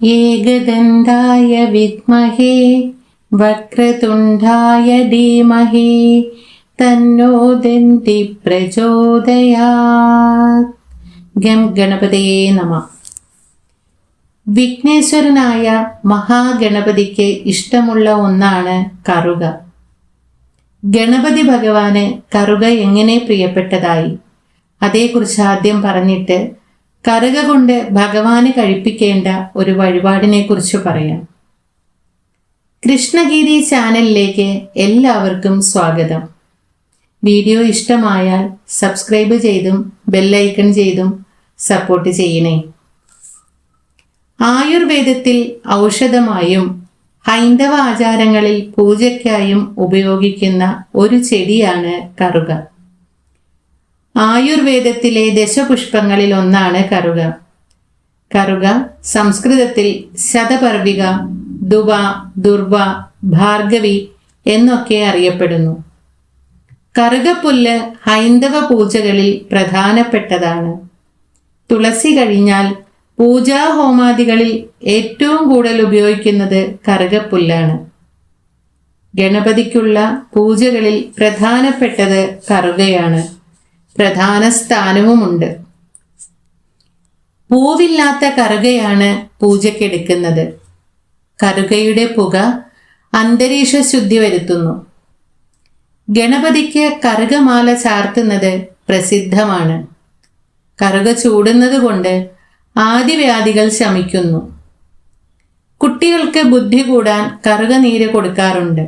ഏകദന്തായ വിദ്മഹേ വക്രതുണ്ഡായ ധീമഹി തന്നോ ദന്തി പ്രചോദയാത്. ഗം ഗണപതയേ നമഃ. വിഘ്നേശ്വരനായ മഹാഗണപതിക്ക് ഇഷ്ടമുള്ള ഒന്നാണ് കറുക. ഗണപതി ഭഗവാന് കറുക എങ്ങനെ പ്രിയപ്പെട്ടതായി അതേക്കുറിച്ച് ആദ്യം പറഞ്ഞിട്ട് കറുക കൊണ്ട് ഭഗവാന് കഴിപ്പിക്കേണ്ട ഒരു വഴിപാടിനെ കുറിച്ച് പറയാം. കൃഷ്ണഗിരി ചാനലിലേക്ക് എല്ലാവർക്കും സ്വാഗതം. വീഡിയോ ഇഷ്ടമായാൽ സബ്സ്ക്രൈബ് ചെയ്തും ബെല്ലൈക്കൺ ചെയ്തും സപ്പോർട്ട് ചെയ്യണേ. ആയുർവേദത്തിൽ ഔഷധമായും ഹൈന്ദവ ആചാരങ്ങളിൽ പൂജയ്ക്കായും ഉപയോഗിക്കുന്ന ഒരു ചെടിയാണ് കറുക. ആയുർവേദത്തിലെ ദശപുഷ്പങ്ങളിൽ ഒന്നാണ് കറുക. കറുക സംസ്കൃതത്തിൽ ശതപർവിക, ദുവ, ദുർവ, ഭാർഗവി എന്നൊക്കെ അറിയപ്പെടുന്നു. കറുകപ്പുല്ല് ഹൈന്ദവ പൂജകളിൽ പ്രധാനപ്പെട്ടതാണ്. തുളസി കഴിഞ്ഞാൽ പൂജാഹോമാദികളിൽ ഏറ്റവും കൂടുതൽ ഉപയോഗിക്കുന്നത് കറുകപ്പുല്ലാണ്. ഗണപതിക്കുള്ള പൂജകളിൽ പ്രധാനപ്പെട്ടത് കറുകയാണ്. പ്രധാന സ്ഥാനവുമുണ്ട്. പൂവില്ലാത്ത കറുകയാണ് പൂജയ്ക്കെടുക്കുന്നത്. കറുകയുടെ പുക അന്തരീക്ഷ ശുദ്ധി വരുത്തുന്നു. ഗണപതിക്ക് കറുകമാല ചാർത്തുന്നത് പ്രസിദ്ധമാണ്. കറുക ചൂടുന്നത് കൊണ്ട് ആദിവ്യാധികൾ ശമിക്കുന്നു. കുട്ടികൾക്ക് ബുദ്ധി കൂടാൻ കറുക നീര് കൊടുക്കാറുണ്ട്.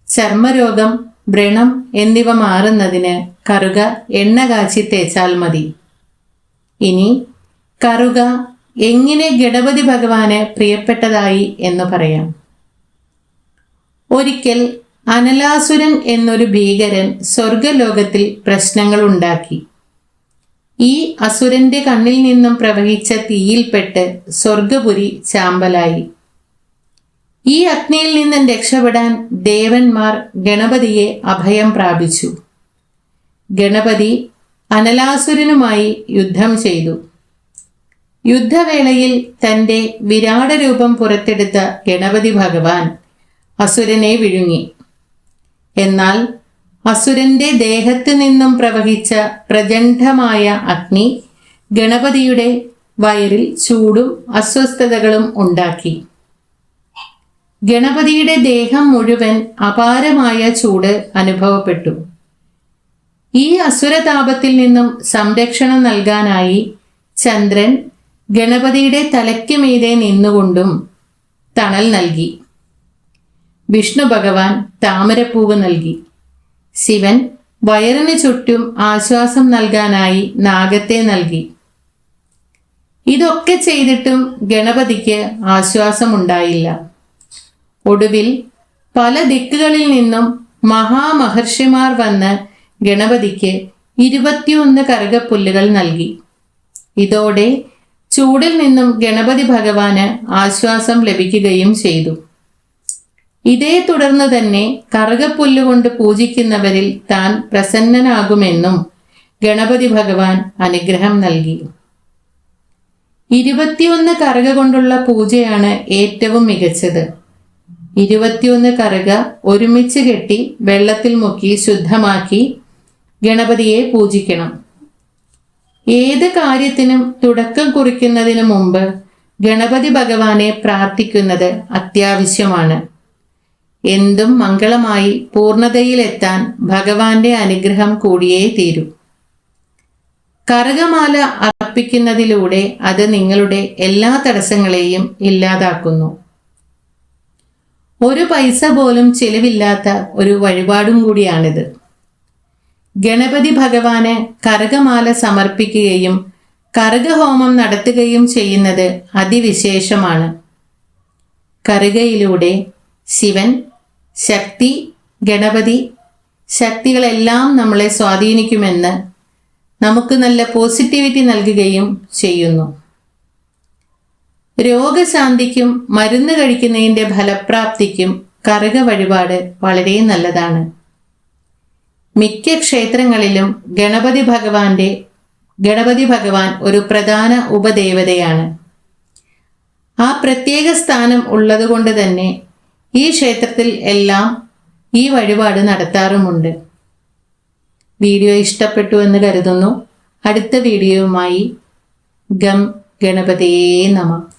ചർമ്മരോഗം, വ്രണം എന്നിവ മാറുന്നതിന് കറുക എണ്ണ കാച്ചി തേച്ചാൽ മതി. ഇനി കറുക എങ്ങനെ ഗണപതി ഭഗവാന് പ്രിയപ്പെട്ടതായി എന്ന് പറയാം. ഒരിക്കൽ അനലാസുരൻ എന്നൊരു ഭീകരൻ സ്വർഗലോകത്തിൽ പ്രശ്നങ്ങൾ ഉണ്ടാക്കി. ഈ അസുരന്റെ കണ്ണിൽ നിന്നും പ്രവഹിച്ച തീയിൽപ്പെട്ട് സ്വർഗപുരി ചാമ്പലായി. ഈ അഗ്നിയിൽ നിന്നും രക്ഷപ്പെടാൻ ദേവന്മാർ ഗണപതിയെ അഭയം പ്രാപിച്ചു. ഗണപതി അനലാസുരനുമായി യുദ്ധം ചെയ്തു. യുദ്ധവേളയിൽ തൻ്റെ വിരാട രൂപം പുറത്തെടുത്ത ഗണപതി ഭഗവാൻ അസുരനെ വിഴുങ്ങി. എന്നാൽ അസുരന്റെ ദേഹത്ത് നിന്നും പ്രവഹിച്ച പ്രചണ്ഡമായ അഗ്നി ഗണപതിയുടെ വയറിൽ ചൂടും അസ്വസ്ഥതകളും ഉണ്ടാക്കി. ഗണപതിയുടെ ദേഹം മുഴുവൻ അപാരമായ ചൂട് അനുഭവപ്പെട്ടു. ഈ അസുരതാപത്തിൽ നിന്നും സംരക്ഷണം നൽകാനായി ചന്ദ്രൻ ഗണപതിയുടെ തലയ്ക്ക് മീതെ നിന്നുകൊണ്ടും തണൽ നൽകി. വിഷ്ണു ഭഗവാൻ താമരപ്പൂവ് നൽകി. ശിവൻ വയറിന് ചുറ്റും ആശ്വാസം നൽകാനായി നാഗത്തെ നൽകി. ഇതൊക്കെ ചെയ്തിട്ടും ഗണപതിക്ക് ആശ്വാസമുണ്ടായില്ല. ഒടുവിൽ പല ദിക്കുകളിൽ നിന്നും മഹാമഹർഷിമാർ വന്ന് ഗണപതിക്ക് 21 കറുകപ്പുല്ലുകൾ നൽകി. ഇതോടെ ചൂടിൽ നിന്നും ഗണപതി ഭഗവാന് ആശ്വാസം ലഭിക്കുകയും ചെയ്തു. ഇതേ തുടർന്ന് തന്നെ കറുകപ്പുല്ലുകൊണ്ട് പൂജിക്കുന്നവരിൽ താൻ പ്രസന്നനാകുമെന്നും ഗണപതി ഭഗവാൻ അനുഗ്രഹം നൽകി. 21 കറുക കൊണ്ടുള്ള പൂജയാണ് ഏറ്റവും മികച്ചത്. 21 കറുക ഒരുമിച്ച് കെട്ടി വെള്ളത്തിൽ മുക്കി ശുദ്ധമാക്കി ഗണപതിയെ പൂജിക്കണം. ഏത് കാര്യത്തിനും തുടക്കം കുറിക്കുന്നതിന് മുമ്പ് ഗണപതി ഭഗവാനെ പ്രാർത്ഥിക്കുന്നത് അത്യാവശ്യമാണ്. എന്തും മംഗളമായി പൂർണ്ണതയിലെത്താൻ ഭഗവാന്റെ അനുഗ്രഹം കൂടിയേ തീരൂ. കറുകമാല അർപ്പിക്കുന്നതിലൂടെ അത് നിങ്ങളുടെ എല്ലാ തടസ്സങ്ങളെയും ഇല്ലാതാക്കുന്നു. ഒരു പൈസ പോലും ചെലവില്ലാത്ത ഒരു വഴിപാടും കൂടിയാണിത്. ഗണപതി ഭഗവാന് കറുകമാല സമർപ്പിക്കുകയും കറുകഹോമം നടത്തുകയും ചെയ്യുന്നത് അതിവിശേഷമാണ്. കറുകയിലൂടെ ശിവൻ, ശക്തി, ഗണപതി ശക്തികളെല്ലാം നമ്മളെ സ്വാധീനിക്കുമെന്ന് നമുക്ക് നല്ല പോസിറ്റിവിറ്റി നൽകുകയും ചെയ്യുന്നു. രോഗശാന്തിക്കും മരുന്ന് കഴിക്കുന്നതിൻ്റെ ഫലപ്രാപ്തിക്കും കറുക വഴിപാട് വളരെ നല്ലതാണ്. മിക്ക ക്ഷേത്രങ്ങളിലും ഗണപതി ഭഗവാൻ ഒരു പ്രധാന ഉപദേവതയാണ്. ആ പ്രത്യേക സ്ഥാനം ഉള്ളതുകൊണ്ട് തന്നെ ഈ ക്ഷേത്രത്തിൽ എല്ലാം ഈ വഴിപാട് നടത്താറുമുണ്ട്. വീഡിയോ ഇഷ്ടപ്പെട്ടു എന്ന് കരുതുന്നു. അടുത്ത വീഡിയോയുമായി ഗം ഗണപതയേ നമഃ.